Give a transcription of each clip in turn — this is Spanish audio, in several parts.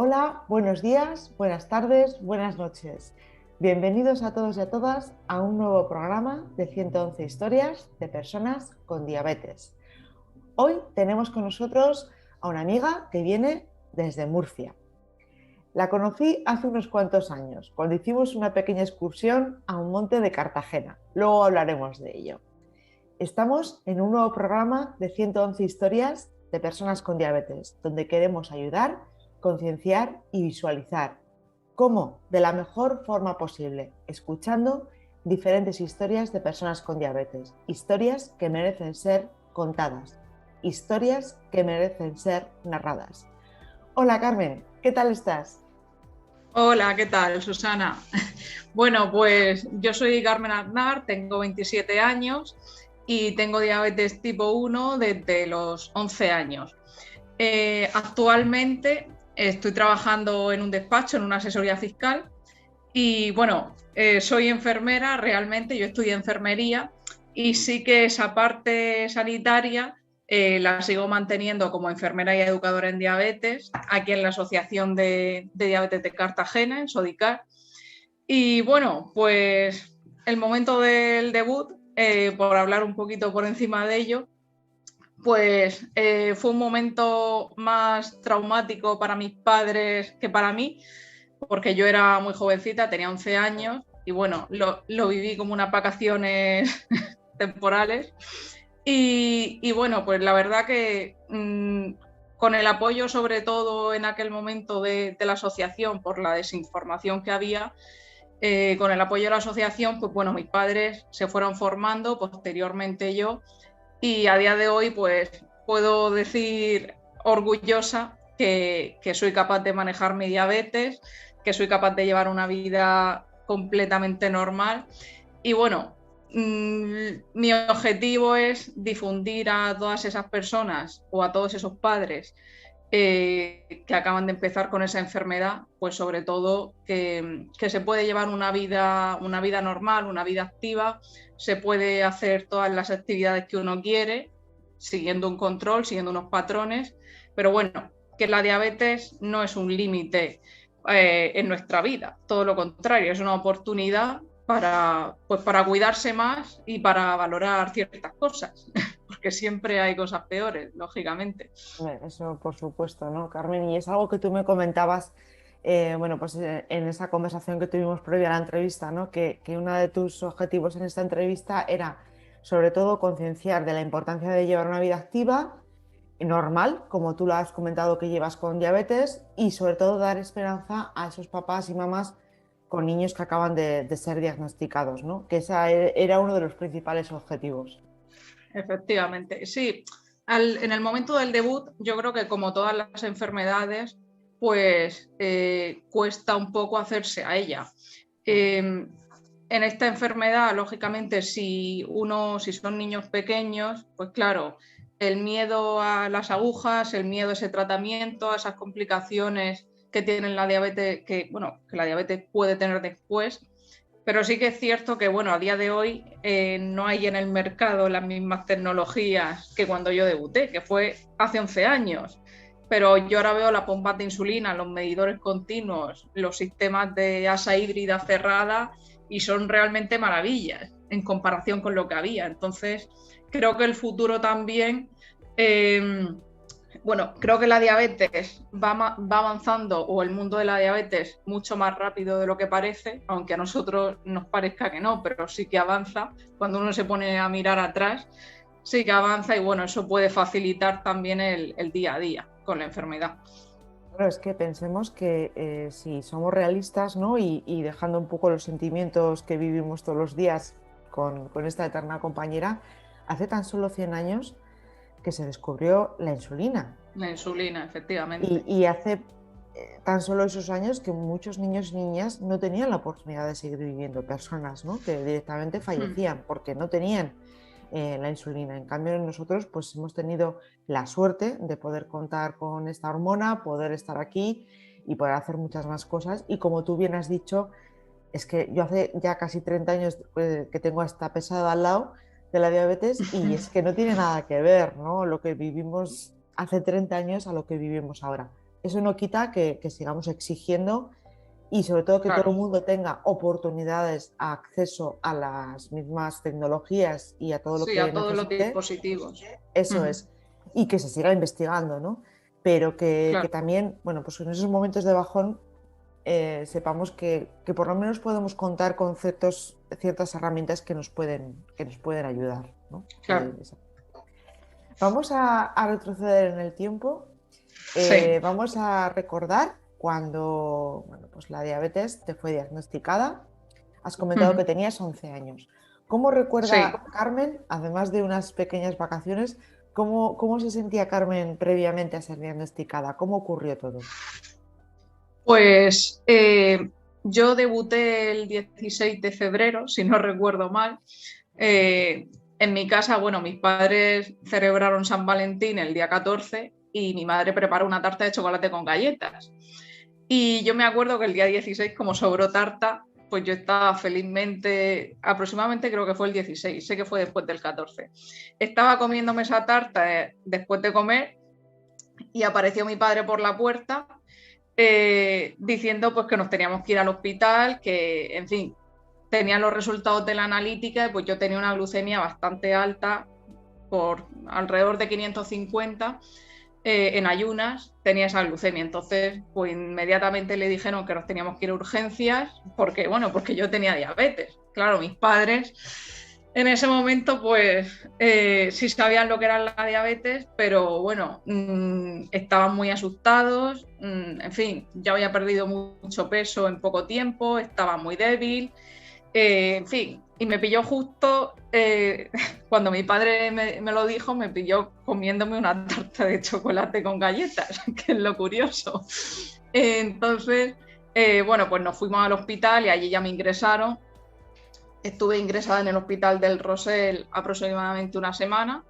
Hola, buenos días, buenas tardes, buenas noches. Bienvenidos a todos y a todas a un nuevo programa de 111 historias de personas con diabetes. Hoy tenemos con nosotros a una amiga que viene desde Murcia. La conocí hace unos cuantos años, cuando hicimos una pequeña excursión a un monte de Cartagena. Luego hablaremos de ello. Estamos en un nuevo programa de 111 historias de personas con diabetes, donde queremos ayudar, concienciar y visualizar. ¿Cómo? De la mejor forma posible, escuchando diferentes historias de personas con diabetes, historias que merecen ser contadas, historias que merecen ser narradas. Hola Carmen, ¿qué tal estás? Hola, ¿qué tal, Susana? Bueno, pues yo soy Carmen Aznar, tengo 27 años y tengo diabetes tipo 1 desde los 11 años. Actualmente estoy trabajando en un despacho, en una asesoría fiscal y bueno, soy enfermera, realmente yo estudié enfermería y sí que esa parte sanitaria la sigo manteniendo como enfermera y educadora en diabetes, aquí en la Asociación de Diabetes de Cartagena, en Sodicar. Y bueno, pues el momento del debut, por hablar un poquito por encima de ello, pues fue un momento más traumático para mis padres que para mí, porque yo era muy jovencita, tenía 11 años, y bueno, lo viví como unas vacaciones temporales. Y bueno, pues la verdad que con el apoyo sobre todo en aquel momento de la asociación por la desinformación que había, con el apoyo de la asociación, pues bueno, mis padres se fueron formando, posteriormente yo, y a día de hoy pues puedo decir orgullosa que soy capaz de manejar mi diabetes, que soy capaz de llevar una vida completamente normal. Y bueno, mi objetivo es difundir a todas esas personas o a todos esos padres que acaban de empezar con esa enfermedad, pues sobre todo que se puede llevar una vida normal, una vida activa, se puede hacer todas las actividades que uno quiere, siguiendo un control, siguiendo unos patrones, pero bueno, que la diabetes no es un límite en nuestra vida, todo lo contrario, es una oportunidad pues para cuidarse más y para valorar ciertas cosas, porque siempre hay cosas peores, lógicamente. Eso por supuesto, ¿no, Carmen? Y es algo que tú me comentabas, bueno, pues en esa conversación que tuvimos previa a la entrevista, ¿no? Que uno de tus objetivos en esta entrevista era sobre todo concienciar de la importancia de llevar una vida activa y normal, como tú lo has comentado que llevas con diabetes, y sobre todo dar esperanza a esos papás y mamás con niños que acaban de ser diagnosticados, ¿no? Que ese era uno de los principales objetivos. Efectivamente, sí. En el momento del debut, yo creo que como todas las enfermedades, pues cuesta un poco hacerse a ella. En esta enfermedad, lógicamente, si son niños pequeños, pues claro, el miedo a las agujas, el miedo a ese tratamiento, a esas complicaciones que tiene la diabetes, que la diabetes puede tener después, pero sí que es cierto que, bueno, a día de hoy no hay en el mercado las mismas tecnologías que cuando yo debuté, que fue hace 11 años. Pero yo ahora veo las pompas de insulina, los medidores continuos, los sistemas de asa híbrida cerrada y son realmente maravillas en comparación con lo que había. Entonces, creo que el futuro también bueno, creo que la diabetes va avanzando, o el mundo de la diabetes, mucho más rápido de lo que parece, aunque a nosotros nos parezca que no, pero sí que avanza. Cuando uno se pone a mirar atrás, sí que avanza, y bueno, eso puede facilitar también el día a día con la enfermedad. Claro, es que pensemos que si somos realistas, ¿no? Y dejando un poco los sentimientos que vivimos todos los días con esta eterna compañera, hace tan solo 100 años que se descubrió la insulina. La insulina, Y, efectivamente. y hace tan solo esos años que muchos niños y niñas no tenían la oportunidad de seguir viviendo, personas, ¿no? Que directamente fallecían porque no tenían la insulina. En cambio, nosotros pues hemos tenido la suerte de poder contar con esta hormona, poder estar aquí y poder hacer muchas más cosas. Y como tú bien has dicho, es que yo hace ya casi 30 años que tengo esta pesada al lado de la diabetes y es que no tiene nada que ver, ¿no? Lo que vivimos hace 30 años a lo que vivimos ahora. eso no quita que sigamos exigiendo y sobre todo que todo claro. el mundo tenga oportunidades, acceso a las mismas tecnologías y a todo lo Sí, que a todos los necesite, dispositivos. eso Ujú, es, y que se siga investigando, ¿no? Pero que claro, también, bueno, pues en esos momentos de bajón sepamos que por lo menos podemos contar con ciertas herramientas que nos pueden ayudar, ¿no? claro. Vamos a retroceder en el tiempo. Sí. Vamos a recordar cuando, bueno, pues la diabetes te fue diagnosticada. Has comentado Ujú, que tenías 11 años. ¿Cómo sí. recuerda Carmen, además de unas pequeñas vacaciones, cómo se sentía Carmen previamente a ser diagnosticada? ¿Cómo ocurrió todo? Pues yo debuté el 16 de febrero, si no recuerdo mal. En mi casa, bueno, mis padres celebraron San Valentín el día 14 y mi madre preparó una tarta de chocolate con galletas. Y yo me acuerdo que el día 16, como sobró tarta, pues yo estaba felizmente, aproximadamente creo que fue el 16, sé que fue después del 14. Estaba comiéndome esa tarta después de comer y apareció mi padre por la puerta diciendo pues que nos teníamos que ir al hospital, que en fin, tenía los resultados de la analítica y pues yo tenía una glucemia bastante alta, por alrededor de 550 en ayunas, tenía esa glucemia. Entonces, pues inmediatamente le dijeron que nos teníamos que ir a urgencias porque, bueno, porque yo tenía diabetes. Claro, mis padres en ese momento, pues sí sabían lo que era la diabetes, pero bueno, estaban muy asustados. En fin, ya había perdido mucho peso en poco tiempo, estaba muy débil. En fin, y me pilló justo cuando mi padre me lo dijo, me pilló comiéndome una tarta de chocolate con galletas, que es lo curioso. Entonces, bueno, pues nos fuimos al hospital y allí ya me ingresaron. Estuve ingresada en el hospital del Rosell aproximadamente una semana.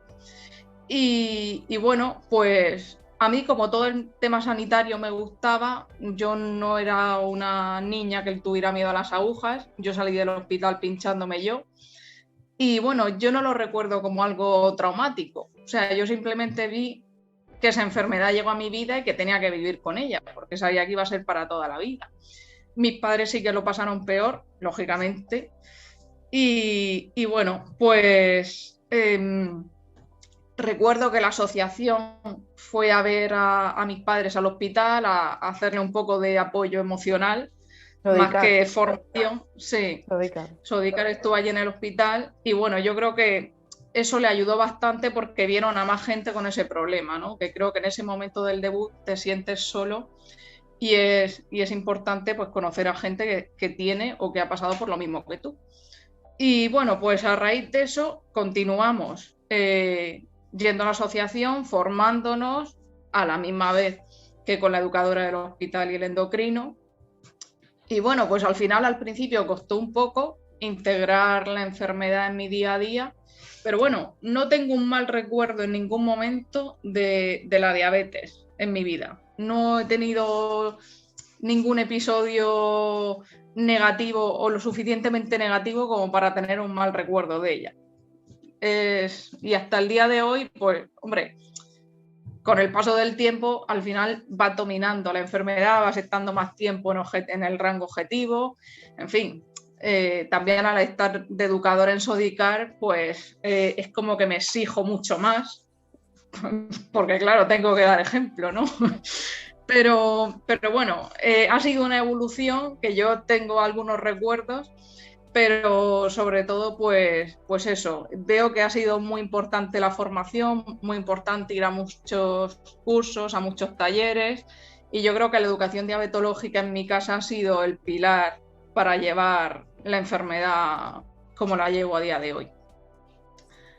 Y bueno, pues a mí como todo el tema sanitario me gustaba, yo no era una niña que tuviera miedo a las agujas, yo salí del hospital pinchándome yo y bueno, yo no lo recuerdo como algo traumático, o sea, yo simplemente vi que esa enfermedad llegó a mi vida y que tenía que vivir con ella, porque sabía que iba a ser para toda la vida. Mis padres sí que lo pasaron peor, lógicamente, y bueno, pues recuerdo que la asociación fue a ver a mis padres al hospital, a hacerle un poco de apoyo emocional, más Rodicar, que formación. Sí, Rodicar. Sodicar estuvo allí en el hospital y bueno, yo creo que eso le ayudó bastante porque vieron a más gente con ese problema, ¿no? Que creo que en ese momento del debut te sientes solo y es importante pues conocer a gente que tiene o que ha pasado por lo mismo que tú. Y bueno, pues a raíz de eso continuamos yendo a la asociación, formándonos a la misma vez que con la educadora del hospital y el endocrino. Y bueno, pues al final, al principio costó un poco integrar la enfermedad en mi día a día, pero bueno, no tengo un mal recuerdo en ningún momento de la diabetes en mi vida. No he tenido ningún episodio negativo o lo suficientemente negativo como para tener un mal recuerdo de ella. Y hasta el día de hoy, pues, hombre, con el paso del tiempo, al final vas dominando la enfermedad, vas estando más tiempo en el rango objetivo, en fin. También al estar de educador en Sodicar, pues es como que me exijo mucho más, porque claro, tengo que dar ejemplo, ¿no? Pero bueno, ha sido una evolución que yo tengo algunos recuerdos, pero sobre todo, pues eso, veo que ha sido muy importante la formación, muy importante ir a muchos cursos, a muchos talleres, y yo creo que la educación diabetológica en mi casa ha sido el pilar para llevar la enfermedad como la llevo a día de hoy.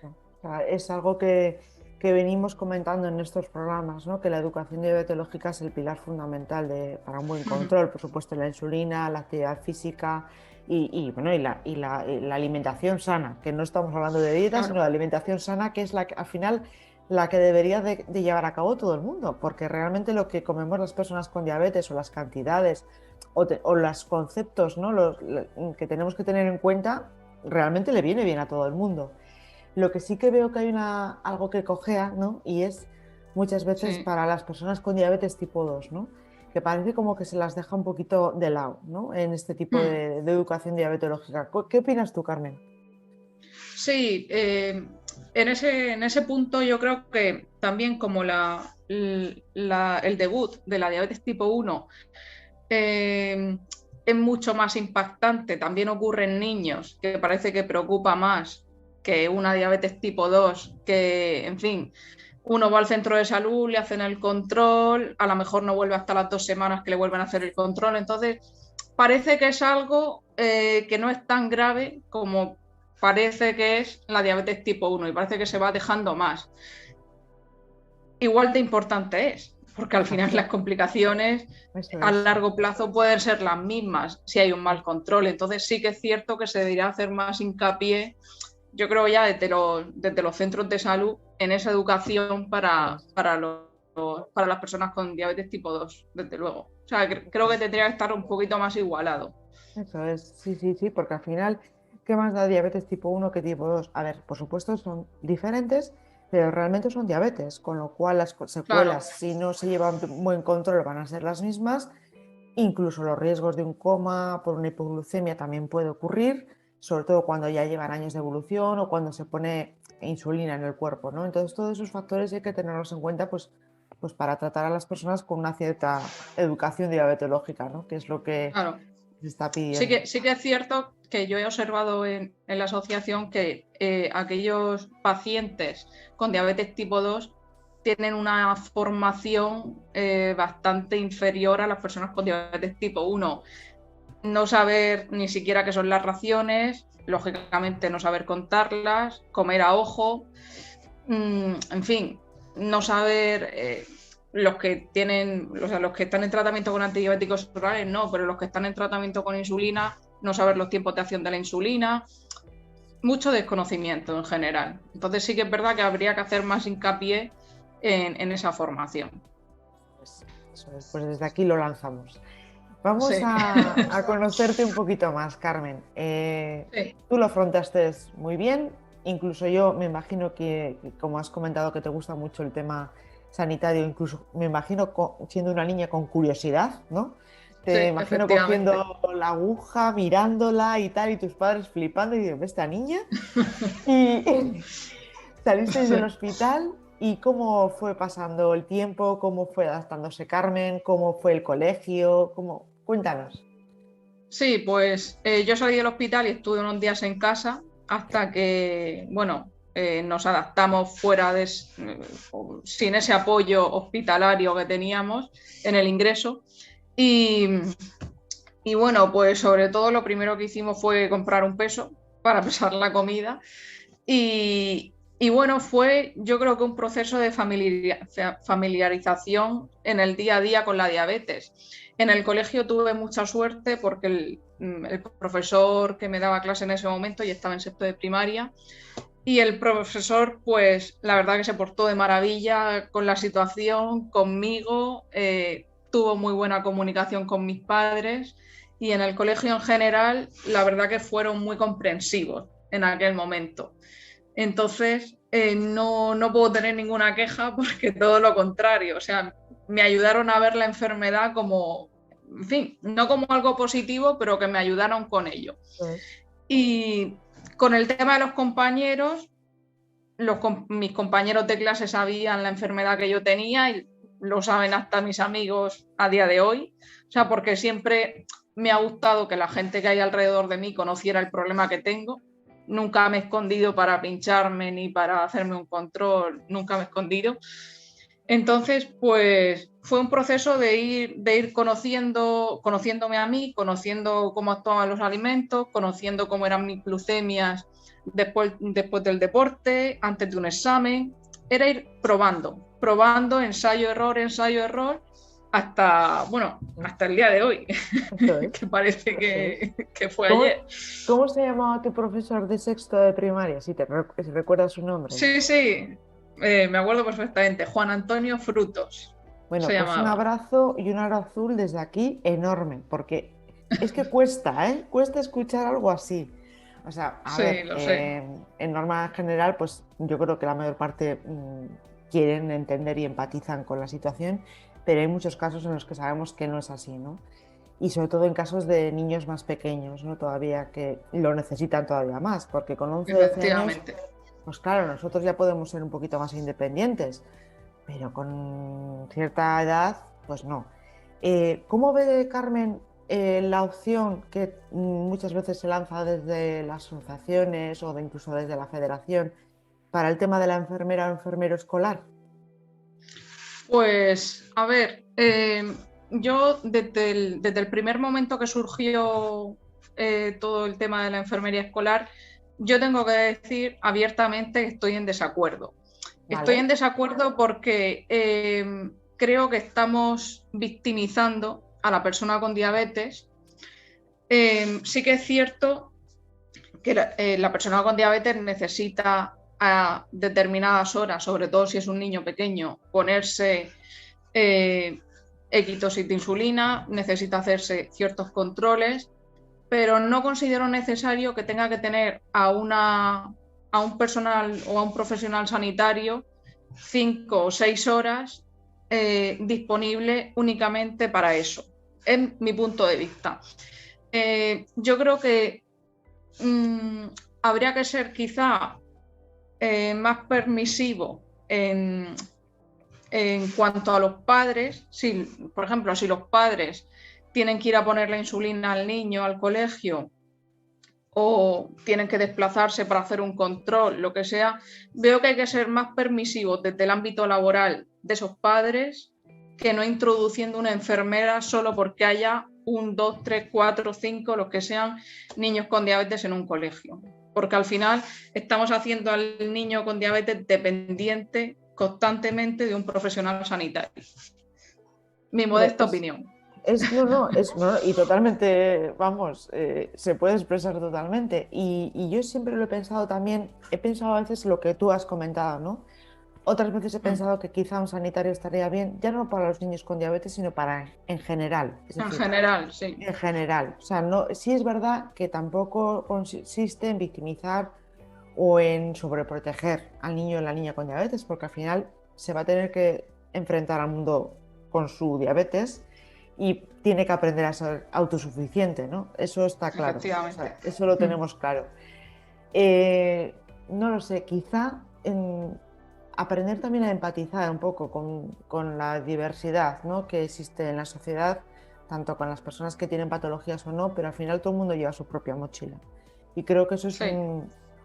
O sea, es algo que venimos comentando en estos programas, ¿no? Que la educación diabetológica es el pilar fundamental para un buen control, por supuesto, la insulina, la actividad física bueno, y la alimentación sana, que no estamos hablando de dieta, Claro, sino de alimentación sana, que es la que al final la que debería de llevar a cabo todo el mundo, porque realmente lo que comemos las personas con diabetes o las cantidades o los conceptos, ¿no? Que tenemos que tener en cuenta realmente le viene bien a todo el mundo. Lo que sí que veo que hay algo que cojea, ¿no? Y es muchas veces Sí. para las personas con diabetes tipo 2, ¿no? Que parece como que se las deja un poquito de lado, ¿no? En este tipo Hmm. de educación diabetológica. ¿Qué opinas tú, Carmen? Sí, en ese punto yo creo que también como el debut de la diabetes tipo 1 eh, es mucho más impactante, también ocurre en niños, que parece que preocupa más que una diabetes tipo 2, que en fin, uno va al centro de salud, le hacen el control, a lo mejor no vuelve hasta las 2 semanas que le vuelven a hacer el control, entonces parece que es algo que no es tan grave como parece que es la diabetes tipo 1 y parece que se va dejando más. Igual de importante es, porque al final las Exacto, complicaciones eso a es. largo plazo pueden ser las mismas si hay un mal control. Entonces sí que es cierto que se debería hacer más hincapié, yo creo ya desde los centros de salud, en esa educación Eso es. para las personas con diabetes tipo 2 desde luego. O sea, creo que tendría que estar un poquito más igualado. Eso es, sí, sí, sí, porque al final, ¿qué más da diabetes tipo 1 que tipo 2? A ver, por supuesto son diferentes, pero realmente son diabetes, con lo cual las Claro, secuelas, si no se llevan buen control, van a ser las mismas. Incluso los riesgos de un coma por una hipoglucemia también puede ocurrir, sobre todo cuando ya llevan años de evolución o cuando se pone insulina en el cuerpo, ¿no? Entonces, todos esos factores hay que tenerlos en cuenta, pues para tratar a las personas con una cierta educación diabetológica, ¿no? Que es lo que claro. se está pidiendo. Sí que es cierto que yo he observado en la asociación que aquellos pacientes con diabetes tipo 2 tienen una formación bastante inferior a las personas con diabetes tipo 1. No saber ni siquiera qué son las raciones, lógicamente no saber contarlas, comer a ojo, en fin, no saber los que tienen, o sea, los que están en tratamiento con antidiabéticos orales, no, pero los que están en tratamiento con insulina, no saber los tiempos de acción de la insulina, mucho desconocimiento en general. Entonces sí que es verdad que habría que hacer más hincapié en esa formación. Pues, eso es, pues desde aquí lo lanzamos. Vamos Sí, a conocerte un poquito más, Carmen. sí, Tú lo afrontaste muy bien, incluso yo me imagino que, como has comentado, que te gusta mucho el tema sanitario, incluso me imagino siendo una niña con curiosidad, ¿no? sí, Te imagino efectivamente. cogiendo la aguja, mirándola y tal, y tus padres flipando y diciendo, ¿esta niña? Y salisteis Sí. del hospital y cómo fue pasando el tiempo, cómo fue adaptándose Carmen, cómo fue el colegio, cómo... Cuéntanos. Sí, pues yo salí del hospital y estuve unos días en casa hasta que, bueno, nos adaptamos sin ese apoyo hospitalario que teníamos en el ingreso. Y, y bueno, pues sobre todo lo primero que hicimos fue comprar un peso para pesar la comida. Y bueno, fue yo creo que un proceso de familiarización en el día a día con la diabetes. En el colegio tuve mucha suerte porque el profesor que me daba clase en ese momento, y estaba en sexto de primaria, y el profesor, pues la verdad que se portó de maravilla con la situación, conmigo, tuvo muy buena comunicación con mis padres y en el colegio en general, la verdad que fueron muy comprensivos en aquel momento. Entonces, no puedo tener ninguna queja porque todo lo contrario, o sea, me ayudaron a ver la enfermedad como, en fin, no como algo positivo, pero que me ayudaron con ello. Pues, Y con el tema de los compañeros, mis compañeros de clase sabían la enfermedad que yo tenía y lo saben hasta mis amigos a día de hoy. O sea, porque siempre me ha gustado que la gente que hay alrededor de mí conociera el problema que tengo. Nunca me he escondido para pincharme ni para hacerme un control, nunca me he escondido. Entonces, pues fue un proceso de ir conociéndome a mí, conociendo cómo actuaban los alimentos, conociendo cómo eran mis glucemias después del deporte, antes de un examen. Era ir probando, ensayo, error, hasta, bueno, hasta el día de hoy, eso que es, parece eso es. que fue ¿Cómo, ayer. cómo se llamaba tu profesor de sexto de primaria? Si recuerdas su nombre. Sí, sí, me acuerdo perfectamente. Juan Antonio Frutos se Bueno, pues un llamaba. abrazo y un aro azul desde aquí enorme, porque es que cuesta, ¿eh? Cuesta escuchar algo así. O sea, a Sí, ver, lo sé. en norma general, pues yo creo que la mayor parte quieren entender y empatizan con la situación, pero hay muchos casos en los que sabemos que no es así, ¿no? Y sobre todo en casos de niños más pequeños, ¿no? Todavía que lo necesitan todavía más, porque con 11 o 12 años, efectivamente. pues claro, nosotros ya podemos ser un poquito más independientes, pero con cierta edad, pues no. ¿Cómo ve, Carmen, la opción que muchas veces se lanza desde las asociaciones o incluso desde la federación para el tema de la enfermera o enfermero escolar? Pues, a ver, yo desde el primer momento que surgió todo el tema de la enfermería escolar, yo tengo que decir abiertamente que estoy en desacuerdo. Estoy en ¿Vale? desacuerdo porque creo que estamos victimizando a la persona con diabetes. Sí que es cierto que la persona con diabetes necesita a determinadas horas, sobre todo si es un niño pequeño, ponerse equitosis de insulina, necesita hacerse ciertos controles, pero no considero necesario que tenga que tener a un personal o a un profesional sanitario 5 o 6 horas disponible únicamente para eso. Es mi punto de vista. Yo creo que habría que ser quizá más permisivo en cuanto a los padres. Si, por ejemplo, si los padres tienen que ir a poner la insulina al niño al colegio o tienen que desplazarse para hacer un control, lo que sea, veo que hay que ser más permisivos desde el ámbito laboral de esos padres que no introduciendo una enfermera solo porque haya 1, 2, 3, 4, 5, los que sean niños con diabetes en un colegio. Porque al final estamos haciendo al niño con diabetes dependiente constantemente de un profesional sanitario. Mi Hombre, modesta opinión. no, y totalmente, vamos, se puede expresar totalmente. Y yo siempre lo he pensado también, he pensado a veces lo que tú has comentado, ¿no? Otras veces he pensado que quizá un sanitario estaría bien, ya no para los niños con diabetes, sino para en general. Es En decir, general, sí. en general. O sea, no, sí es verdad que tampoco consiste en victimizar o en sobreproteger al niño o la niña con diabetes, porque al final se va a tener que enfrentar al mundo con su diabetes y tiene que aprender a ser autosuficiente, ¿no? Eso está claro, o Efectivamente. sea, eso lo tenemos claro. Eh, no lo sé, quizá aprender también a empatizar un poco con la diversidad, ¿no? Que existe en la sociedad, tanto con las personas que tienen patologías o no, pero al final todo el mundo lleva su propia mochila. Y creo que eso es Sí.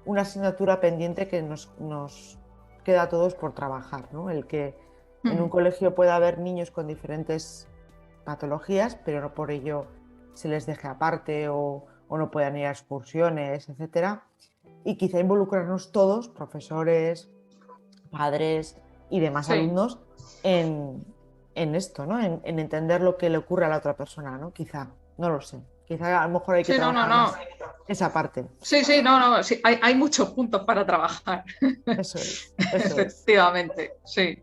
una asignatura pendiente que nos queda a todos por trabajar, ¿no? El que en un colegio pueda haber niños con diferentes patologías, pero no por ello se les deje aparte o no puedan ir a excursiones, etcétera. Y quizá involucrarnos todos, profesores, padres y demás Sí. alumnos, en esto, ¿no? En entender lo que le ocurre a la otra persona, ¿no? Quizá, no lo sé. Quizá a lo mejor hay que Sí, no, no, trabajar no. más esa parte. Sí, sí, no, no. Sí, hay muchos puntos para trabajar. Eso es, eso es. Efectivamente, sí.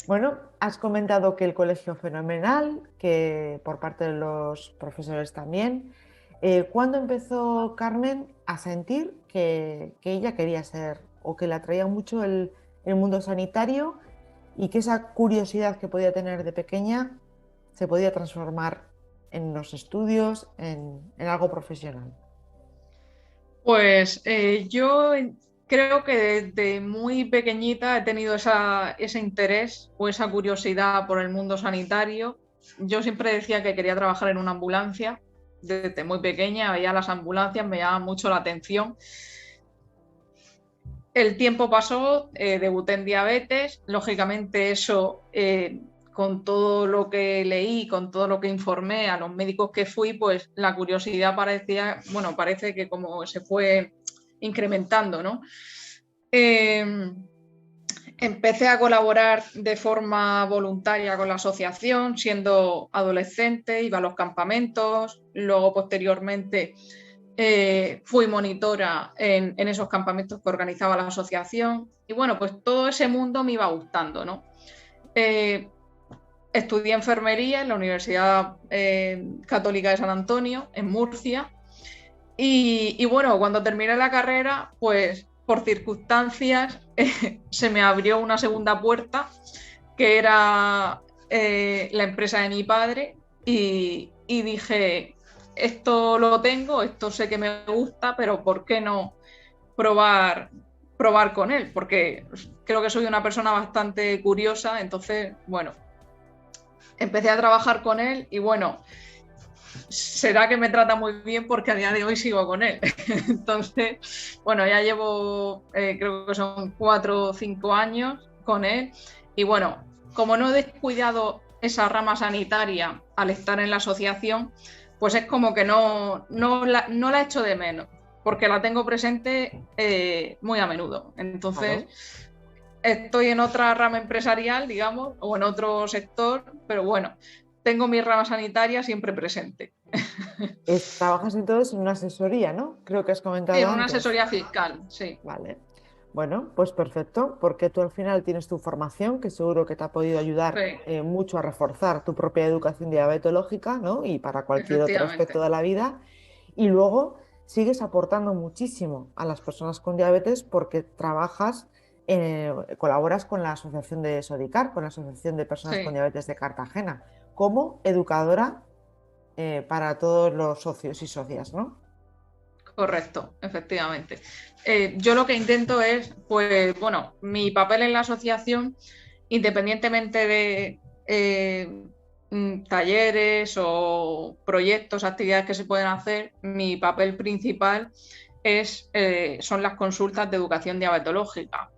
Bueno, has comentado que el colegio fenomenal, que por parte de los profesores también. ¿Cuándo empezó Carmen a sentir que ella quería ser o que le atraía mucho el mundo sanitario y que esa curiosidad que podía tener de pequeña se podía transformar en los estudios, en algo profesional? Pues yo creo que desde muy pequeñita he tenido ese interés o esa curiosidad por el mundo sanitario. Yo siempre decía que quería trabajar en una ambulancia. Desde muy pequeña veía las ambulancias, me llamaban mucho la atención. El tiempo pasó, debuté en diabetes, lógicamente eso, con todo lo que leí, con todo lo que informé a los médicos que fui, pues la curiosidad parecía, bueno, parece que como se fue incrementando, ¿no? Empecé a colaborar de forma voluntaria con la asociación, siendo adolescente, iba a los campamentos, luego posteriormente fui monitora en esos campamentos que organizaba la asociación y bueno, pues todo ese mundo me iba gustando, ¿no? Estudié enfermería en la Universidad Católica de San Antonio, en Murcia, y bueno, cuando terminé la carrera, pues por circunstancias, se me abrió una segunda puerta, que era la empresa de mi padre, y dije, esto lo tengo, esto sé que me gusta, pero ¿por qué no probar, probar con él? Porque creo que soy una persona bastante curiosa, entonces, bueno, empecé a trabajar con él y bueno, será que me trata muy bien porque a día de hoy sigo con él. Entonces, bueno, ya llevo, creo que son 4 o 5 años con él. Y bueno, como no he descuidado esa rama sanitaria al estar en la asociación, pues es como que no la echo de menos, porque la tengo presente muy a menudo. Entonces, Claro. estoy en otra rama empresarial, digamos, o en otro sector, pero bueno, tengo mi rama sanitaria siempre presente. Trabajas entonces en una asesoría, ¿no? Creo que has Sí, comentado en una antes. asesoría fiscal, sí, Vale. Bueno, pues perfecto, porque tú al final tienes tu formación, que seguro que te ha podido ayudar sí, mucho a reforzar tu propia educación diabetológica, ¿no? Y para cualquier otro aspecto efectivamente. de la vida. Y luego sigues aportando muchísimo a las personas con diabetes porque trabajas, colaboras con la Asociación de Sodicar, con la Asociación de Personas con Sí, Diabetes de Cartagena, como educadora para todos los socios y socias, ¿no? correcto, efectivamente. Yo lo que intento es, pues bueno, mi papel en la asociación, independientemente de talleres o proyectos, actividades que se pueden hacer, mi papel principal son las consultas de educación diabetológica.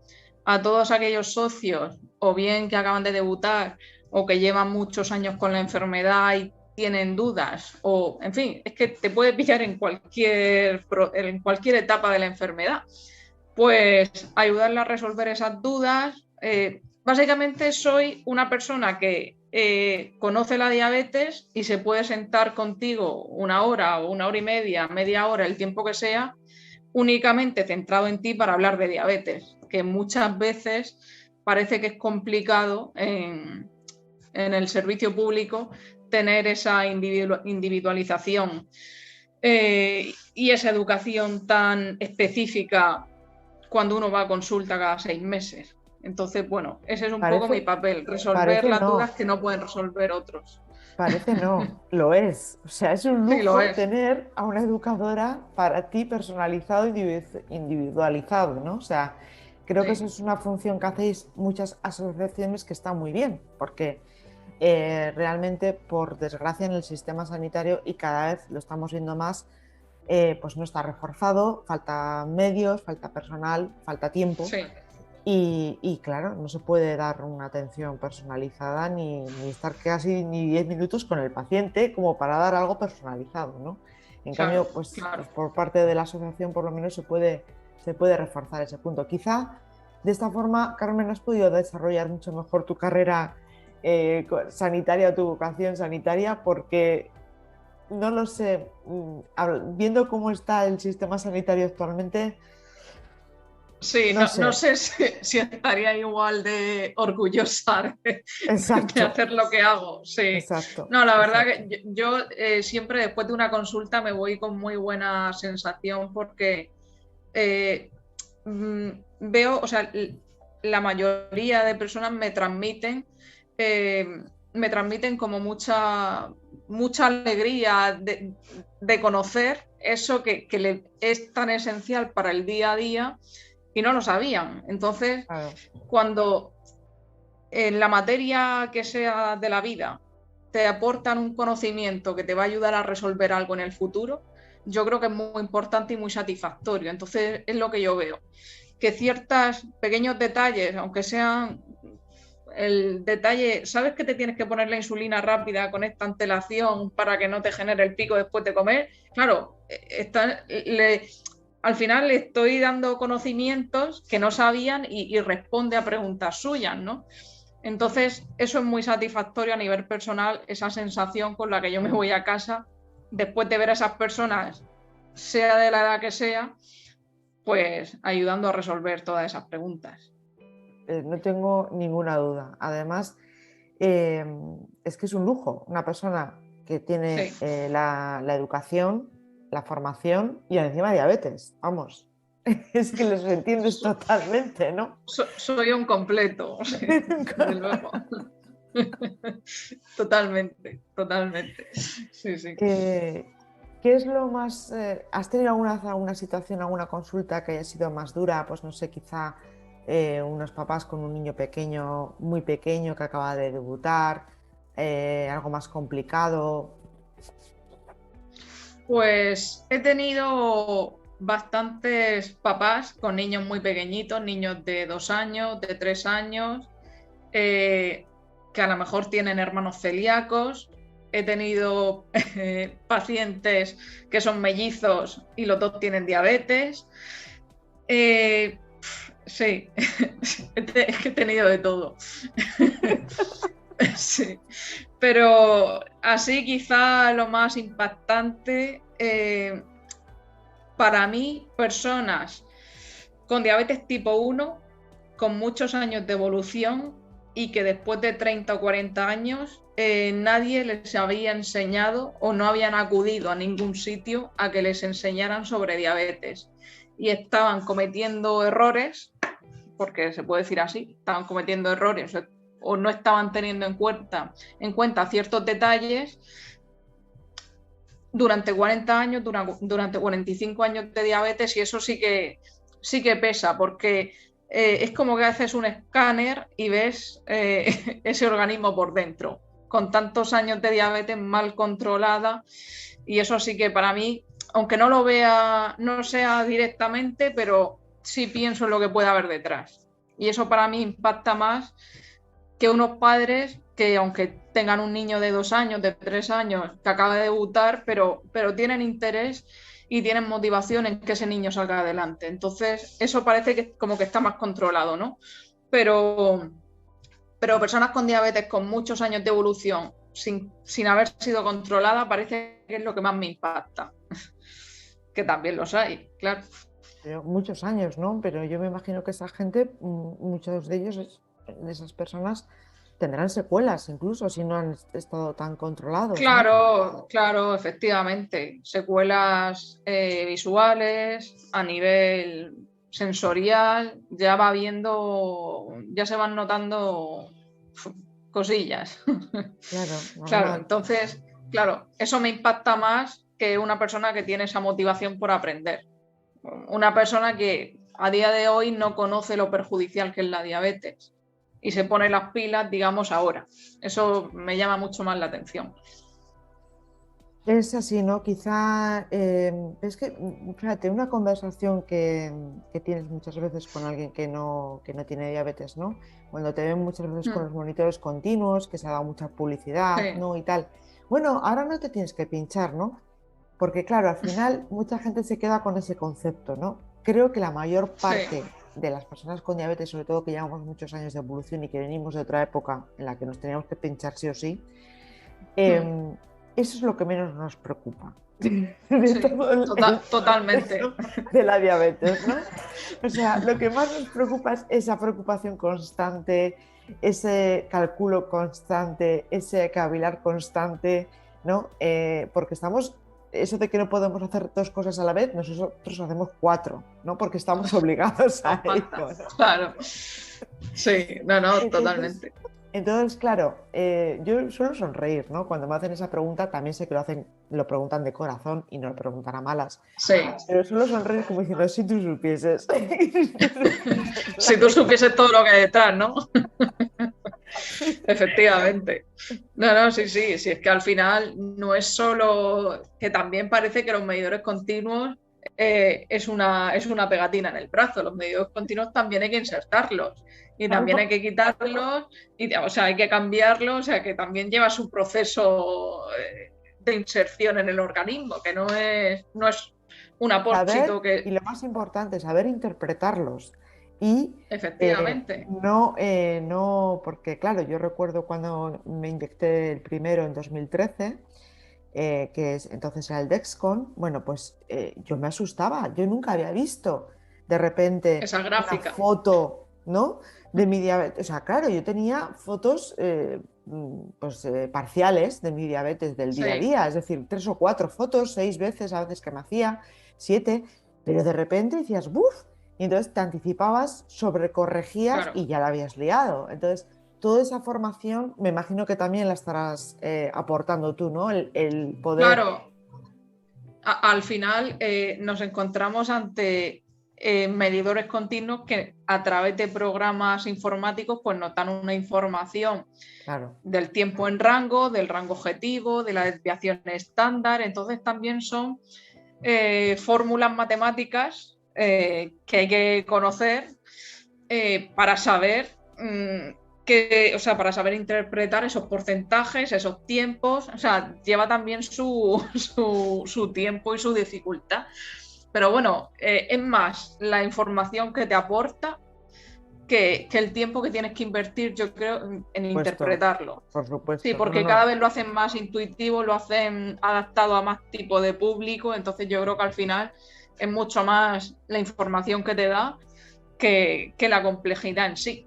A todos aquellos socios, o bien que acaban de debutar, o que llevan muchos años con la enfermedad y tienen dudas, o en fin, es que te puede pillar en cualquier etapa de la enfermedad, pues ayudarle a resolver esas dudas. Básicamente soy una persona que conoce la diabetes y se puede sentar contigo 1 hora o 1 hora y media hora, el tiempo que sea, únicamente centrado en ti para hablar de diabetes, que muchas veces parece que es complicado en el servicio público tener esa individualización y esa educación tan específica cuando uno va a consulta cada 6 meses. Entonces, bueno, ese es un poco mi Parece, papel, resolver parece las dudas no. que no pueden resolver otros. Parece no, lo es. O sea, es un Sí, lo lujo es. tener a una educadora para ti personalizado, individualizado, ¿no? O sea, creo que eso Sí, es una función que hacéis muchas asociaciones que está muy bien, porque realmente, por desgracia, en el sistema sanitario, y cada vez lo estamos viendo más, pues no está reforzado, falta medios, falta personal, falta tiempo. sí, Y claro, no se puede dar una atención personalizada ni estar casi ni 10 minutos con el paciente como para dar algo personalizado, ¿no? En claro, cambio, pues claro. por parte de la asociación por lo menos se puede reforzar ese punto. Quizá de esta forma, Carmen, has podido desarrollar mucho mejor tu carrera sanitaria, tu vocación sanitaria, porque no lo sé, viendo cómo está el sistema sanitario actualmente, Sí, no no sé, sé si estaría igual de orgullosa de exacto, hacer lo que hago. Sí. exacto, No, la verdad exacto. que yo siempre después de una consulta me voy con muy buena sensación porque eh, mm, veo, o sea, la mayoría de personas eh, me transmiten como mucha alegría de conocer eso que es tan esencial para el día a día y no lo sabían. Entonces, Claro. cuando en la materia que sea de la vida te aportan un conocimiento que te va a ayudar a resolver algo en el futuro, yo creo que es muy importante y muy satisfactorio. Entonces, es lo que yo veo, que ciertos pequeños detalles, aunque sean el detalle, ¿sabes que te tienes que poner la insulina rápida con esta antelación para que no te genere el pico después de comer? Claro, al final le estoy dando conocimientos que no sabían y responde a preguntas suyas, ¿no? Entonces, eso es muy satisfactorio a nivel personal, esa sensación con la que yo me voy a casa después de ver a esas personas, sea de la edad que sea, pues ayudando a resolver todas esas preguntas. No tengo ninguna duda. Además, eh, es que es un lujo una persona que tiene Sí, la educación, la formación y encima diabetes. Vamos. Es que los entiendes totalmente, ¿no? Soy un completo, sí, desde luego. Totalmente, totalmente. Sí, sí. ¿Qué es lo más... ¿has tenido alguna situación, alguna consulta que haya sido más dura? Pues no sé, quizá unos papás con un niño pequeño, muy pequeño, que acaba de debutar, algo más complicado. Pues he tenido bastantes papás con niños muy pequeñitos, niños de 2 años, de 3 años, eh, que a lo mejor tienen hermanos celíacos. He tenido pacientes que son mellizos y los dos tienen diabetes. Eh, sí, es que he tenido de todo. Sí, pero así quizá lo más impactante para mí, personas con diabetes tipo 1, con muchos años de evolución y que después de 30 o 40 años nadie les había enseñado o no habían acudido a ningún sitio a que les enseñaran sobre diabetes. Y estaban cometiendo errores, porque se puede decir así, estaban cometiendo errores o no estaban teniendo en cuenta ciertos detalles durante 40 años, durante 45 años de diabetes, y eso sí que pesa, porque es como que haces un escáner y ves ese organismo por dentro, con tantos años de diabetes mal controlada, y eso sí que para mí, aunque no lo vea, no sea directamente, pero sí pienso en lo que puede haber detrás. Y eso para mí impacta más que unos padres que, aunque tengan un niño de 2 años, de 3 años, que acaba de debutar, pero tienen interés y tienen motivación en que ese niño salga adelante. Entonces, eso parece que como que está más controlado, ¿no? Pero, pero personas con diabetes con muchos años de evolución sin haber sido controlada, parece que es lo que más me impacta. Que también los hay, claro. Pero muchos años, ¿no? Pero yo me imagino que esa gente, muchos de ellos, de esas personas, tendrán secuelas incluso si no han estado tan controlados, ¿no? Claro, claro, efectivamente. Secuelas visuales, a nivel sensorial, ya se van notando cosillas. Claro, Claro, normal. entonces, claro, eso me impacta más que una persona que tiene esa motivación por aprender. Una persona que a día de hoy no conoce lo perjudicial que es la diabetes y se pone las pilas, digamos, ahora. Eso me llama mucho más la atención. Es así, ¿no? Quizá, es que, fíjate, una conversación que tienes muchas veces con alguien que no tiene diabetes, ¿no? Cuando te ven muchas veces con Mm, los monitores continuos, que se ha dado mucha publicidad, sí, ¿no? Y tal. Bueno, ahora no te tienes que pinchar, ¿no? Porque claro, al final mucha gente se queda con ese concepto, ¿no? Creo que la mayor sí. parte de las personas con diabetes, sobre todo que llevamos muchos años de evolución y que venimos de otra época en la que nos teníamos que pinchar sí o sí, Mm, eso es lo que menos nos preocupa de sí, todo el totalmente. proceso de la diabetes, ¿no? O sea, lo que más nos preocupa es esa preocupación constante, ese cálculo constante, ese cavilar constante, ¿no? Porque estamos, eso de que no podemos hacer dos cosas a la vez, nosotros hacemos cuatro, ¿no? Porque estamos obligados Nos a falta, ello, ¿no? claro. Sí, no, no, Entonces, totalmente. entonces, claro, yo suelo sonreír, ¿no? Cuando me hacen esa pregunta, también sé que lo preguntan de corazón y no lo preguntan a malas. Sí. Pero suelo sonreír como diciendo, si tú supieses. Si tú supieses todo lo que hay detrás, ¿no? Efectivamente. No, no, sí, sí, sí, es que al final no es solo que también parece que los medidores continuos es una pegatina en el brazo. Los medidores continuos también hay que insertarlos y también hay que quitarlos, o sea, hay que cambiarlos, o sea, que también lleva su proceso de inserción en el organismo, que no es un apósito Saber, y que. lo más importante, saber interpretarlos. Y Efectivamente. no, porque claro, yo recuerdo cuando me inyecté el primero en 2013, entonces era el Dexcom, bueno, pues yo me asustaba, yo nunca había visto de repente Esa una gráfica. foto, ¿no? De mi diabetes. O sea, claro, yo tenía fotos pues, parciales de mi diabetes del día a Sí, día, es decir, 3 o 4 fotos, 6 veces a veces que me hacía, 7. pero de repente decías, ¡buf! Y entonces te anticipabas, sobrecorregías claro, y ya la habías liado. Entonces, toda esa formación me imagino que también la estarás aportando tú, ¿no? El poder... claro. Al final nos encontramos ante medidores continuos que a través de programas informáticos pues nos dan una información Claro, del tiempo en rango, del rango objetivo, de la desviación estándar. Entonces también son fórmulas matemáticas que hay que conocer para saber o sea, para saber interpretar esos porcentajes, esos tiempos, o sea, lleva también su tiempo y su dificultad. Pero bueno, es más la información que te aporta que el tiempo que tienes que invertir, yo creo, en puesto, interpretarlo. por Sí, supuesto. No, porque cada no. vez lo hacen más intuitivo, lo hacen adaptado a más tipo de público, entonces yo creo que al final es mucho más la información que te da que la complejidad en sí.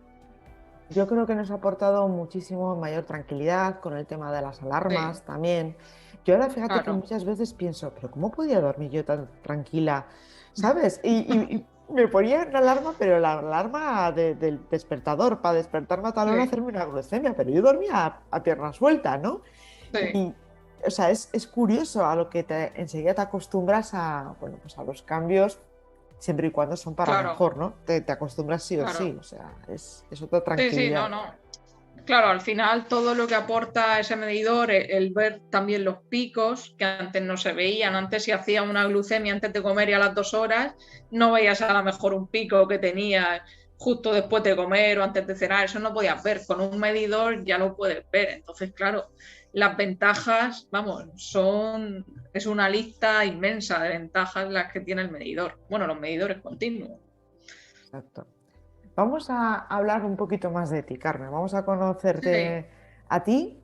Yo creo que nos ha aportado muchísimo mayor tranquilidad con el tema de las Sí, alarmas también. Yo ahora fíjate que claro. muchas veces pienso, pero ¿cómo podía dormir yo tan tranquila? ¿Sabes? Y me ponía una alarma, pero la alarma del despertador, para despertarme a tal hora Sí, hacerme una glucemia, pero yo dormía a pierna suelta, ¿no? sí, Y, o sea, es curioso a lo que enseguida te acostumbras a, bueno, pues a los cambios, siempre y cuando son para claro, mejor, ¿no? Te acostumbras sí o claro. sí, o sea, es otra Sí, sí, no, tranquilidad. no. Claro, al final todo lo que aporta ese medidor, el ver también los picos que antes no se veían, antes si hacía una glucemia antes de comer y a las 2 horas, no veías a lo mejor un pico que tenía justo después de comer o antes de cenar, eso no podías ver, con un medidor ya lo puedes ver, entonces claro, las ventajas, vamos, es una lista inmensa de ventajas las que tiene el medidor, bueno, los medidores continuos. Exacto. Vamos a hablar un poquito más de ti, Carmen. Vamos a Sí. conocerte a ti.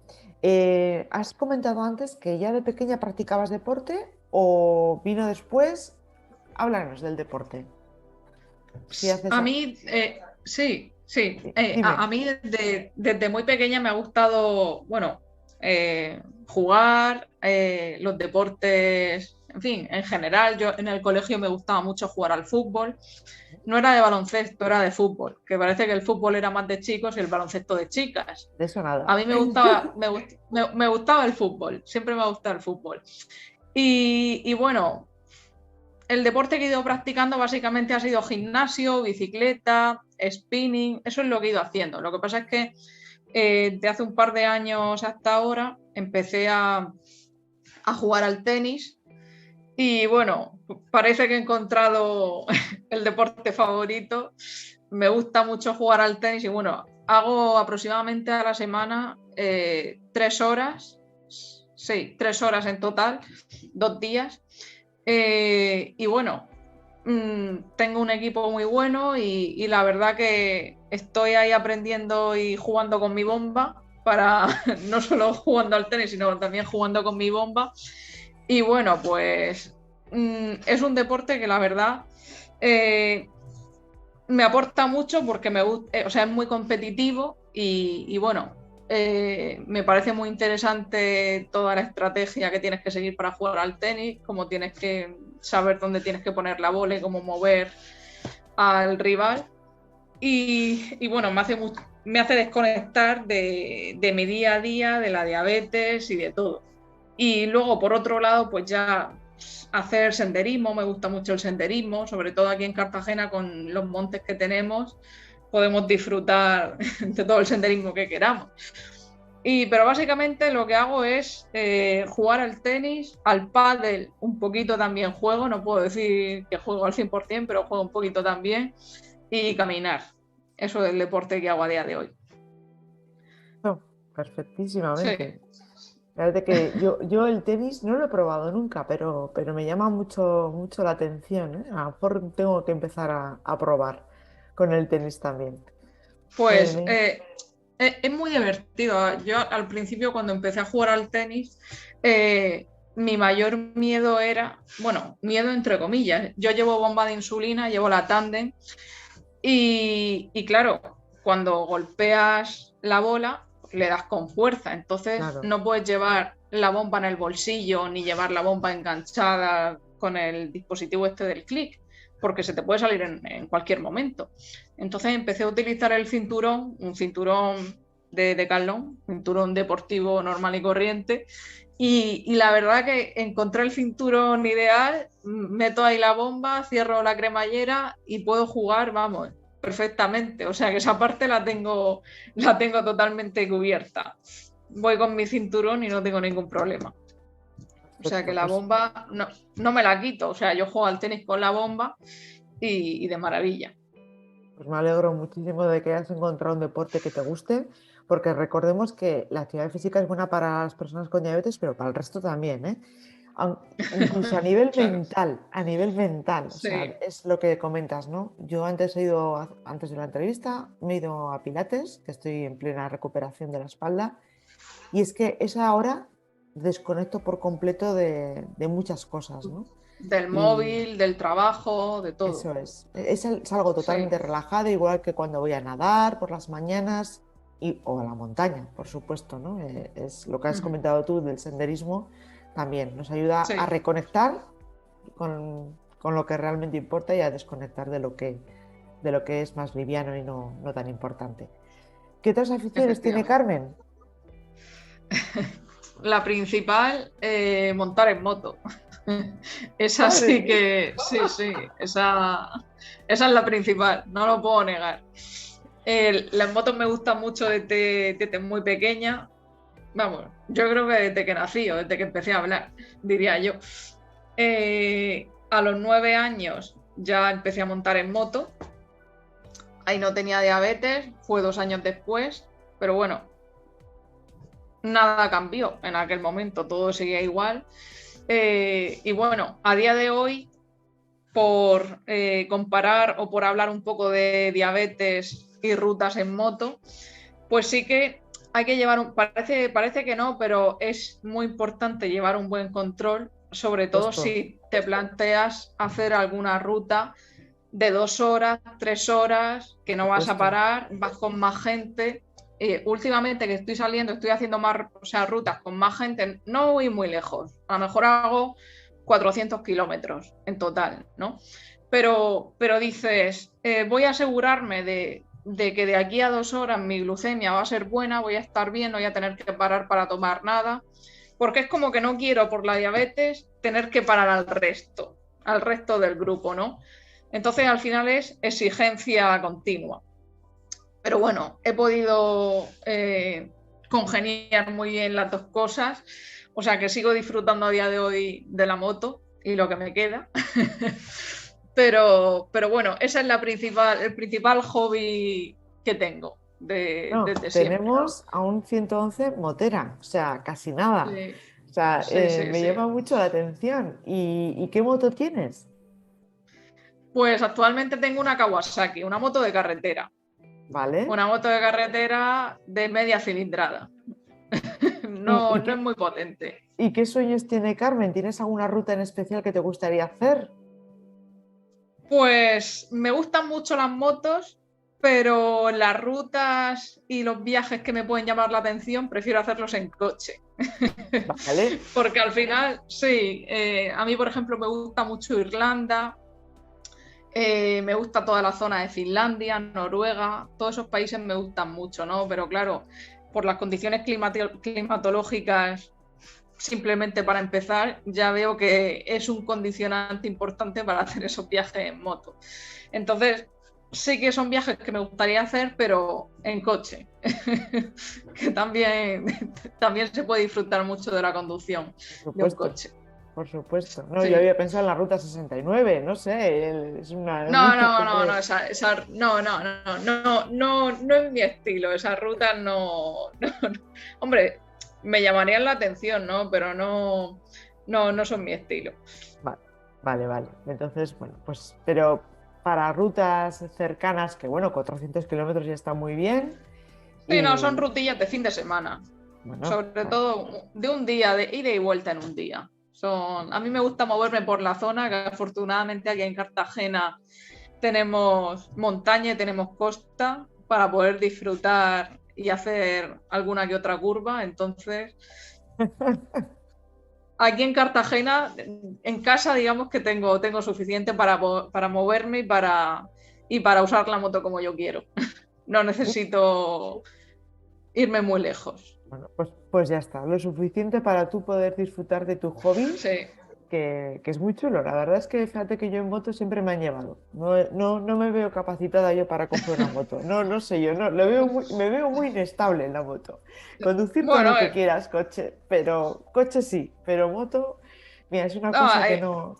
Has comentado antes que ya de pequeña practicabas deporte o vino después. Háblanos del deporte. Si haces... A mí, sí, sí. A Dime. mí desde muy pequeña me ha gustado, bueno, jugar, los deportes, en fin, en general. Yo en el colegio me gustaba mucho jugar al fútbol. No era de baloncesto, era de fútbol, que parece que el fútbol era más de chicos y el baloncesto de chicas. De eso A nada. mí me gustaba, me gustaba el fútbol, siempre me ha gustado el fútbol. Y bueno, el deporte que he ido practicando básicamente ha sido gimnasio, bicicleta, spinning, eso es lo que he ido haciendo. Lo que pasa es que de hace un par de años hasta ahora empecé a jugar al tenis y bueno, parece que he encontrado el deporte favorito. Me gusta mucho jugar al tenis y bueno, hago aproximadamente a la semana 3 horas, sí, 3 horas en total, 2 días. Y bueno, tengo un equipo muy bueno y la verdad que estoy ahí aprendiendo y jugando con mi bomba para no solo jugando al tenis, sino también jugando con mi bomba. Y bueno, pues es un deporte que la verdad eh, me aporta mucho porque me gusta, o sea, es muy competitivo y bueno, me parece muy interesante toda la estrategia que tienes que seguir para jugar al tenis, cómo tienes que saber dónde tienes que poner la bola y cómo mover al rival. Y bueno, me hace desconectar de mi día a día, de la diabetes y de todo. Y luego, por otro lado, pues ya hacer senderismo, me gusta mucho el senderismo, sobre todo aquí en Cartagena con los montes que tenemos, podemos disfrutar de todo el senderismo que queramos. Pero básicamente lo que hago es jugar al tenis, al pádel un poquito también juego, no puedo decir que juego al 100%, pero juego un poquito también, y caminar. Eso es el deporte que hago a día de hoy. No, Sí, perfectísimamente. Fíjate que yo el tenis no lo he probado nunca, pero me llama mucho, mucho la atención, ¿eh? A lo mejor tengo que empezar a probar con el tenis también. pues Me- es muy divertido. Yo al principio cuando empecé a jugar al tenis, mi mayor miedo era, bueno, miedo entre comillas. Yo llevo bomba de insulina, llevo la Tandem y claro, cuando golpeas la bola le das con fuerza, entonces claro, no puedes llevar la bomba en el bolsillo ni llevar la bomba enganchada con el dispositivo este del clic. porque se te puede salir en cualquier momento. Entonces empecé a utilizar el cinturón, un cinturón de Decathlon, cinturón deportivo normal y corriente, y la verdad que encontré el cinturón ideal, meto ahí la bomba, cierro la cremallera y puedo jugar, vamos, perfectamente. O sea que esa parte la tengo totalmente cubierta. Voy con mi cinturón y no tengo ningún problema. O sea que la bomba no me la quito. O sea, yo juego al tenis con la bomba y de maravilla. Pues me alegro muchísimo de que hayas encontrado un deporte que te guste, porque recordemos que la actividad física es buena para las personas con diabetes, pero para el resto también, ¿eh? Incluso Claro. a nivel mental, o sea, Sí. es lo que comentas, ¿no? Yo antes antes de la entrevista, me he ido a Pilates, que estoy en plena recuperación de la espalda, y es que esa hora desconecto por completo de muchas cosas, ¿no? Del Y móvil, del trabajo, de todo. eso es algo Sí, totalmente relajado, igual que cuando voy a nadar por las mañanas o a la montaña, por supuesto, ¿no? Es lo que has comentado tú del senderismo, también nos ayuda a sí, reconectar con lo que realmente importa y a desconectar de lo que es más liviano y no tan importante. ¿Qué otras aficiones tiene efectivamente. Carmen? La principal, montar en moto. Esa Madre sí mía. que, sí, esa es la principal, no lo puedo negar. Las motos me gustan mucho desde muy pequeña. Vamos, yo creo que desde que nací o desde que empecé a hablar, diría yo. A los 9 años ya empecé a montar en moto. Ahí no tenía diabetes, fue 2 años después, pero bueno, nada cambió en aquel momento, todo seguía igual. Y bueno, a día de hoy, por comparar o por hablar un poco de diabetes y rutas en moto, pues sí que hay que llevar parece que no, pero es muy importante llevar un buen control, sobre todo Puesto, si te planteas hacer alguna ruta de 2 horas, 3 horas, que no vas a supuesto. parar, vas con más gente. Últimamente que estoy saliendo, estoy haciendo más, o sea, rutas con más gente, no voy muy lejos, a lo mejor hago 400 kilómetros en total, ¿no? Pero dices, voy a asegurarme de que de aquí a 2 horas mi glucemia va a ser buena, voy a estar bien, no voy a tener que parar para tomar nada, porque es como que no quiero por la diabetes tener que parar al resto del grupo, ¿no? Entonces al final es exigencia continua. Pero bueno, he podido congeniar muy bien las dos cosas, o sea que sigo disfrutando a día de hoy de la moto y lo que me queda. pero bueno, ese es el principal hobby que tengo No, desde siempre, ¿no? tenemos a un 111 motera, o sea, casi nada. Sí, O sea, sí, me sí. llama mucho la atención. Y qué moto tienes? Pues actualmente tengo una Kawasaki, una moto de carretera. ¿Vale? Una moto de carretera de media cilindrada. ¿Y, No, y no es qué, muy potente. y qué sueños tiene Carmen? ¿Tienes alguna ruta en especial que te gustaría hacer? Pues me gustan mucho las motos, pero las rutas y los viajes que me pueden llamar la atención prefiero hacerlos en coche. ¿Vale? Porque al final, sí, a mí por ejemplo me gusta mucho Irlanda, me gusta toda la zona de Finlandia, Noruega, todos esos países me gustan mucho, ¿no? Pero claro, por las condiciones climatológicas, simplemente para empezar, ya veo que es un condicionante importante para hacer esos viajes en moto. Entonces, sí que son viajes que me gustaría hacer, pero en coche, que también se puede disfrutar mucho de la conducción Por de un supuesto, coche. por supuesto. No, yo Sí. había pensado en la ruta 69, no sé, es muy No, no, no, típico. no, no es mi estilo, esas rutas no. Hombre, me llamarían la atención, ¿no? Pero no son mi estilo. Vale, vale, vale. Entonces, bueno, pues, pero para rutas cercanas, que bueno, 400 kilómetros ya está muy bien. Sí, no, son Y rutillas de fin de semana. bueno, Sobre todo de un día, de ida y vuelta en un día. A mí me gusta moverme por la zona, que afortunadamente aquí en Cartagena tenemos montaña y tenemos costa para poder disfrutar y hacer alguna que otra curva. Entonces, aquí en Cartagena, en casa, digamos que tengo suficiente para moverme y para usar la moto como yo quiero. No necesito irme muy lejos. Bueno, pues ya está, lo suficiente para tú poder disfrutar de tu hobby, Sí. que es muy chulo. La verdad es que fíjate que yo en moto siempre me han llevado. No me veo capacitada yo para comprar una moto. No sé yo, no, me veo muy inestable en la moto. Conducir todo lo Bueno, que quieras, coche, pero coche sí, pero moto, mira, es una no, cosa que no.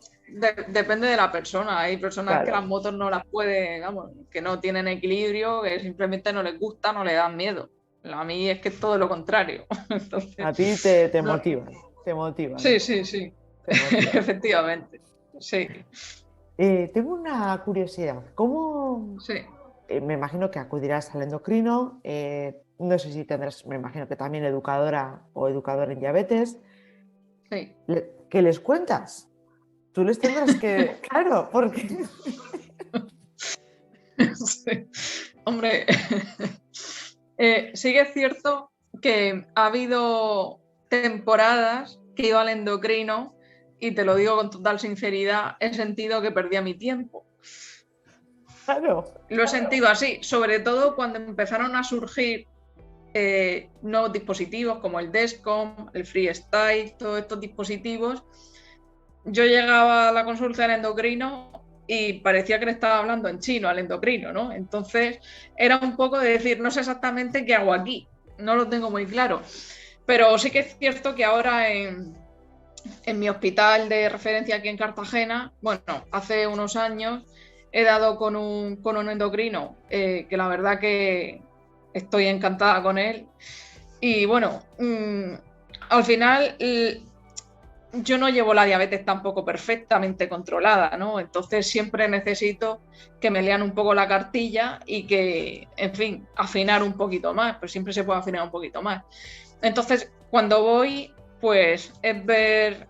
depende de la persona. Hay personas que las Claro, motos no las pueden, vamos, que no tienen equilibrio, que simplemente no les gusta, no les dan miedo. A mí es que es todo lo contrario. Entonces, a ti te no. motivan, te motivan, Sí, sí, sí. te motivan. Efectivamente. Sí, Tengo una curiosidad. ¿Cómo? sí, Me imagino que acudirás al endocrino, no sé si tendrás, me imagino que también educadora o educador en diabetes. sí. ¿Qué les cuentas? Tú les tendrás que, claro, porque Sí. Hombre, sí que es cierto que ha habido temporadas que he ido al endocrino y te lo digo con total sinceridad, he sentido que perdía mi tiempo. claro, Lo he sentido así, sobre todo cuando empezaron a surgir nuevos dispositivos como el Dexcom, el Freestyle, todos estos dispositivos. Yo llegaba a la consulta del endocrino y parecía que le estaba hablando en chino al endocrino, ¿no? Entonces era un poco de decir, no sé exactamente qué hago aquí, no lo tengo muy claro. Pero sí que es cierto que ahora en mi hospital de referencia aquí en Cartagena, bueno, hace unos años he dado con un endocrino que la verdad que estoy encantada con él. Y bueno, al final yo no llevo la diabetes tampoco perfectamente controlada, ¿no? Entonces siempre necesito que me lean un poco la cartilla y que, en fin, afinar un poquito más, pues siempre se puede afinar un poquito más. Entonces, cuando voy, pues es ver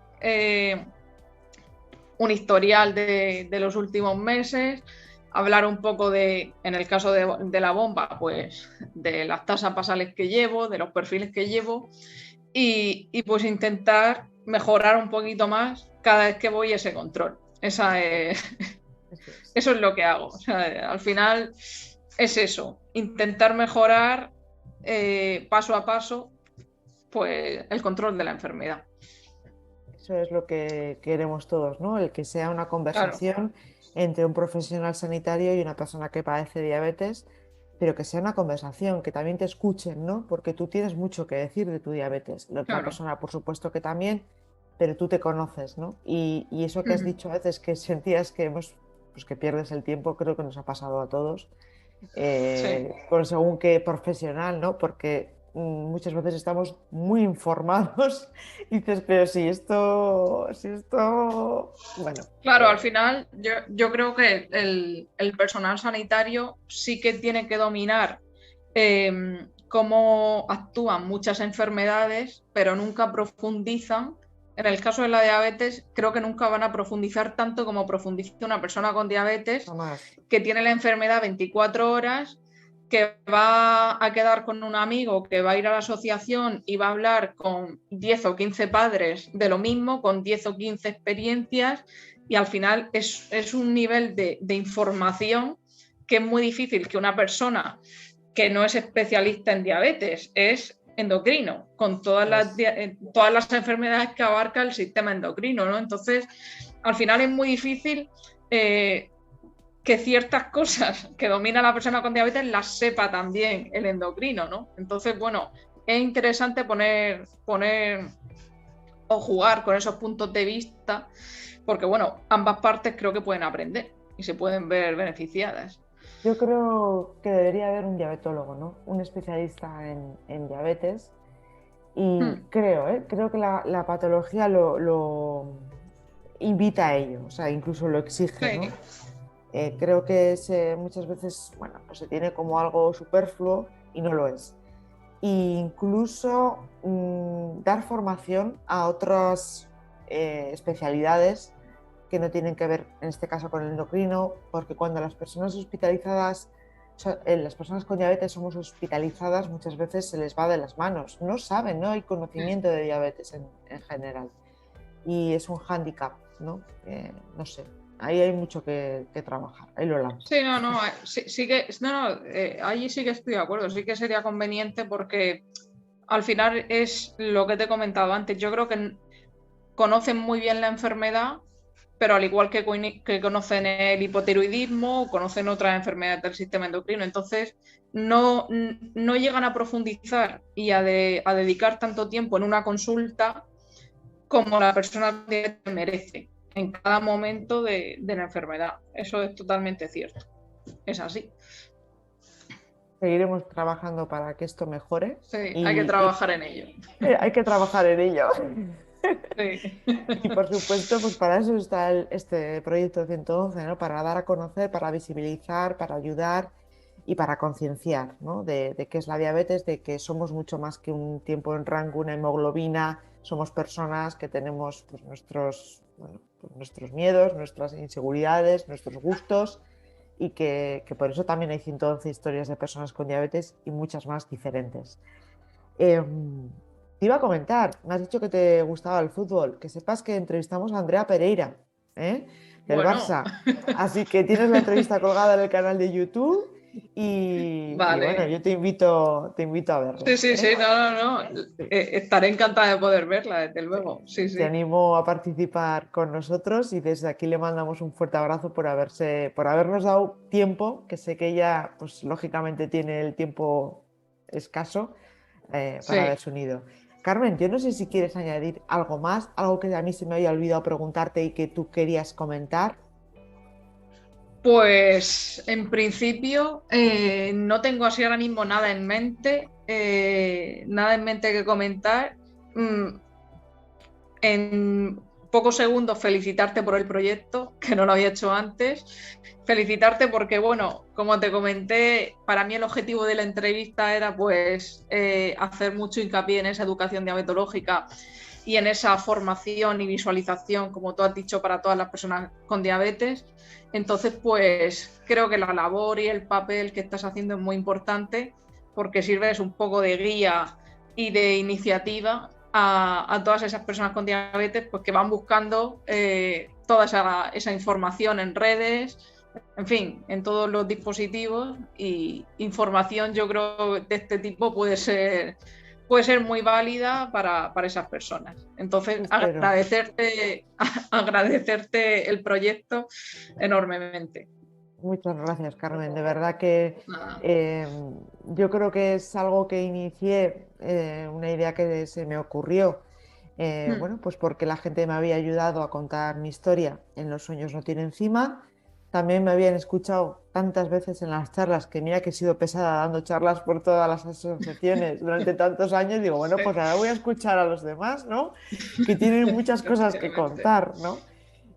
un historial de los últimos meses, hablar un poco de, en el caso de la bomba, pues de las tasas basales que llevo, de los perfiles que llevo y pues intentar mejorar un poquito más cada vez que voy a ese control. eso es. Eso es lo que hago. O sea, al final es eso, intentar mejorar paso a paso pues, el control de la enfermedad. Eso es lo que queremos todos, ¿no? El que sea una Claro, conversación entre un profesional sanitario y una persona que padece diabetes, pero que sea una conversación, que también te escuchen, ¿no? Porque tú tienes mucho que decir de tu diabetes. La otra claro. persona, por supuesto que también, pero tú te conoces, ¿no? Y eso que has Ujú. dicho a veces, que sentías que pues que pierdes el tiempo, creo que nos ha pasado a todos, Sí. con según qué profesional, ¿no? Porque muchas veces estamos muy informados y dices, pero si esto, bueno, Claro, al final yo creo que el personal sanitario sí que tiene que dominar cómo actúan muchas enfermedades, pero nunca profundizan. En el caso de la diabetes, creo que nunca van a profundizar tanto como profundiza una persona con diabetes jamás. que tiene la enfermedad 24 horas, que va a quedar con un amigo, que va a ir a la asociación y va a hablar con 10 o 15 padres de lo mismo, con 10 o 15 experiencias, y al final es un nivel de información que es muy difícil que una persona que no es especialista en diabetes, es endocrino, con Es, todas las enfermedades que abarca el sistema endocrino, ¿no? Entonces, al final es muy difícil que ciertas cosas que domina la persona con diabetes las sepa también el endocrino, ¿no? Entonces, bueno, es interesante poner o jugar con esos puntos de vista, porque, bueno, ambas partes creo que pueden aprender y se pueden ver beneficiadas. yo creo que debería haber un diabetólogo, ¿no? Un especialista en diabetes. Y Hmm, creo que la patología lo invita a ello, o sea, incluso lo exige, sí, ¿no? Creo que muchas veces, bueno, pues se tiene como algo superfluo y no lo es. E incluso dar formación a otras especialidades que no tienen que ver, en este caso, con el endocrino, porque cuando las personas hospitalizadas, las personas con diabetes somos hospitalizadas, muchas veces se les va de las manos, no saben, no hay conocimiento de diabetes en general. y es un hándicap, ¿no? No sé, ahí hay mucho que trabajar, ahí lo lanzo. Sí, no, sí que, allí sí que estoy de acuerdo, sí que sería conveniente porque al final es lo que te he comentado antes. Yo creo que conocen muy bien la enfermedad, pero al igual que conocen el hipotiroidismo, conocen otras enfermedades del sistema endocrino. Entonces, no llegan a profundizar y a dedicar tanto tiempo en una consulta como la persona merece en cada momento de la enfermedad. Eso es totalmente cierto. Es así. Seguiremos trabajando para que esto mejore Sí, hay que y trabajar en ello. hay que trabajar en ello. Sí. Y por supuesto, pues para eso está este proyecto 111, ¿no? Para dar a conocer, para visibilizar, para ayudar y para concienciar, ¿no? De qué es la diabetes, de que somos mucho más que un tiempo en rango, una hemoglobina, somos personas que tenemos pues, nuestros miedos, nuestras inseguridades, nuestros gustos y que por eso también hay 111 historias de personas con diabetes y muchas más diferentes. Te iba a comentar, me has dicho que te gustaba el fútbol, que sepas que entrevistamos a Andrea Pereira, ¿eh? Del Bueno, Barça. Así que tienes la entrevista colgada en el canal de YouTube y bueno, vale. yo te invito a verla, Sí, ¿eh? no. Sí. Estaré encantada de poder verla, desde luego. Sí, Te sí. animo a participar con nosotros y desde aquí le mandamos un fuerte abrazo por habernos dado tiempo, que sé que ella, pues lógicamente tiene el tiempo escaso para Sí. haberse unido. Carmen, yo no sé si quieres añadir algo más, algo que a mí se me había olvidado preguntarte y que tú querías comentar. Pues en principio no tengo así ahora mismo nada en mente que comentar. Mm, en pocos segundos felicitarte por el proyecto, que no lo había hecho antes. Felicitarte porque, bueno, como te comenté, para mí el objetivo de la entrevista era pues hacer mucho hincapié en esa educación diabetológica y en esa formación y visualización, como tú has dicho, para todas las personas con diabetes. Entonces, pues creo que la labor y el papel que estás haciendo es muy importante porque sirves un poco de guía y de iniciativa a todas esas personas con diabetes pues, que van buscando toda esa información en redes, en fin, en todos los dispositivos, y información yo creo de este tipo puede ser muy válida para esas personas. Entonces, Espero. agradecerte el proyecto enormemente. Muchas gracias, Carmen. De verdad que Nada. eh, yo creo que es algo que inicié, una idea que se me ocurrió, bueno, pues porque la gente me había ayudado a contar mi historia en Los sueños no tienen cima. También me habían escuchado tantas veces en las charlas, que mira que he sido pesada dando charlas por todas las asociaciones durante tantos años. Digo, bueno, pues ahora voy a escuchar a los demás, ¿no? Que tienen muchas cosas que Efectivamente. contar, ¿no?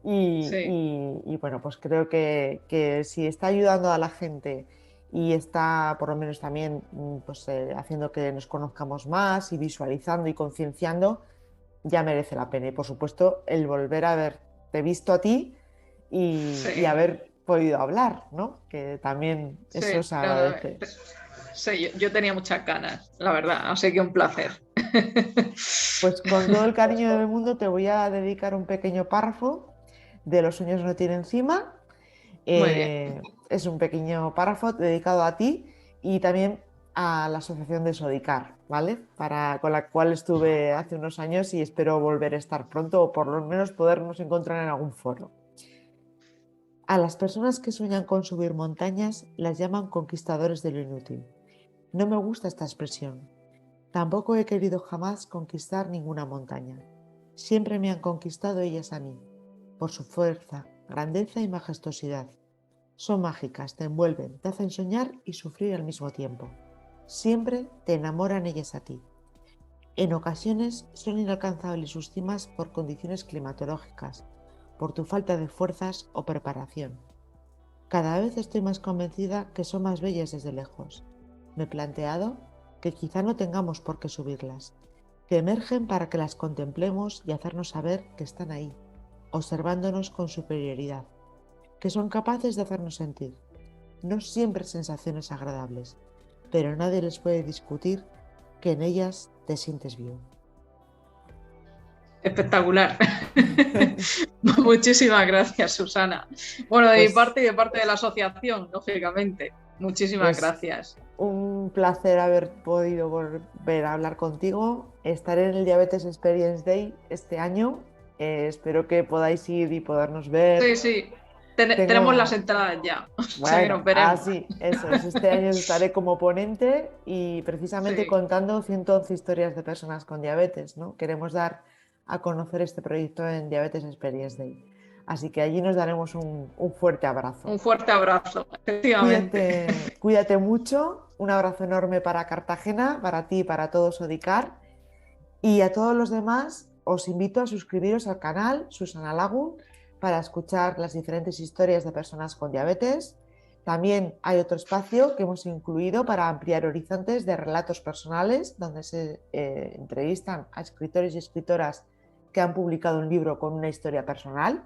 Sí, Y bueno, pues creo que si está ayudando a la gente y está por lo menos también pues, haciendo que nos conozcamos más y visualizando y concienciando, ya merece la pena. Y por supuesto, el volver a haberte visto a ti y sí, haber podido hablar, ¿no? Que también eso sí. se No, no, agradece. sí, yo tenía muchas ganas, la verdad, así que un placer. Pues con todo el cariño del mundo te voy a dedicar un pequeño párrafo de Los sueños no tienen cima. Muy bien. Es un pequeño párrafo dedicado a ti y también a la asociación de Sodicar, ¿vale? Con la cual estuve hace unos años y espero volver a estar pronto o por lo menos podernos encontrar en algún foro. A las personas que sueñan con subir montañas las llaman conquistadores de lo inútil. No me gusta esta expresión. Tampoco he querido jamás conquistar ninguna montaña. Siempre me han conquistado ellas a mí, por su fuerza, grandeza y majestuosidad. Son mágicas, te envuelven, te hacen soñar y sufrir al mismo tiempo. Siempre te enamoran ellas a ti. En ocasiones son inalcanzables sus cimas por condiciones climatológicas, por tu falta de fuerzas o preparación. Cada vez estoy más convencida que son más bellas desde lejos. Me he planteado que quizá no tengamos por qué subirlas, que emergen para que las contemplemos y hacernos saber que están ahí, observándonos con superioridad, que son capaces de hacernos sentir, no siempre sensaciones agradables, pero nadie les puede discutir que en ellas te sientes vivo. Espectacular. Muchísimas gracias, Susana. Bueno, de mi Pues, parte y de parte de la asociación, lógicamente. Muchísimas pues gracias. un placer haber podido volver a hablar contigo. Estaré en el Diabetes Experience Day este año. Espero que podáis ir y podernos ver. Sí, sí. Tenemos las Tengo, entradas ya, o sea que bueno, nos veremos. así, eso es. Este año estaré como ponente y precisamente Sí. contando 111 historias de personas con diabetes, ¿no? Queremos dar a conocer este proyecto en Diabetes Experience Day. Así que allí nos daremos un fuerte abrazo. Un fuerte abrazo, efectivamente. Cuídate mucho. Un abrazo enorme para Cartagena, para ti y para todos Odicar. Y a todos los demás os invito a suscribiros al canal Susana Lagun para escuchar las diferentes historias de personas con diabetes. También hay otro espacio que hemos incluido para ampliar horizontes de relatos personales, donde se entrevistan a escritores y escritoras que han publicado un libro con una historia personal.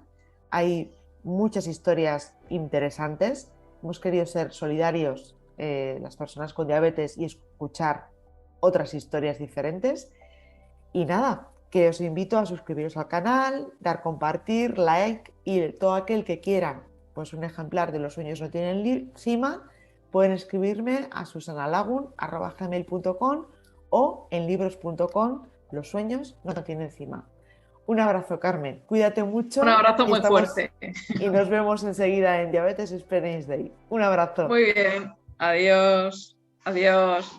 Hay muchas historias interesantes. Hemos querido ser solidarios las personas con diabetes y escuchar otras historias diferentes. Y nada, que os invito a suscribiros al canal, dar compartir, like y todo aquel que quiera pues un ejemplar de Los sueños no tienen cima, pueden escribirme a susanalagun@gmail.com o en libros.com. Los sueños no tienen cima. Un abrazo, Carmen. Cuídate Un mucho abrazo muy fuerte. y nos vemos enseguida en Diabetes Experience Day. Un abrazo. Muy bien. Adiós. Adiós.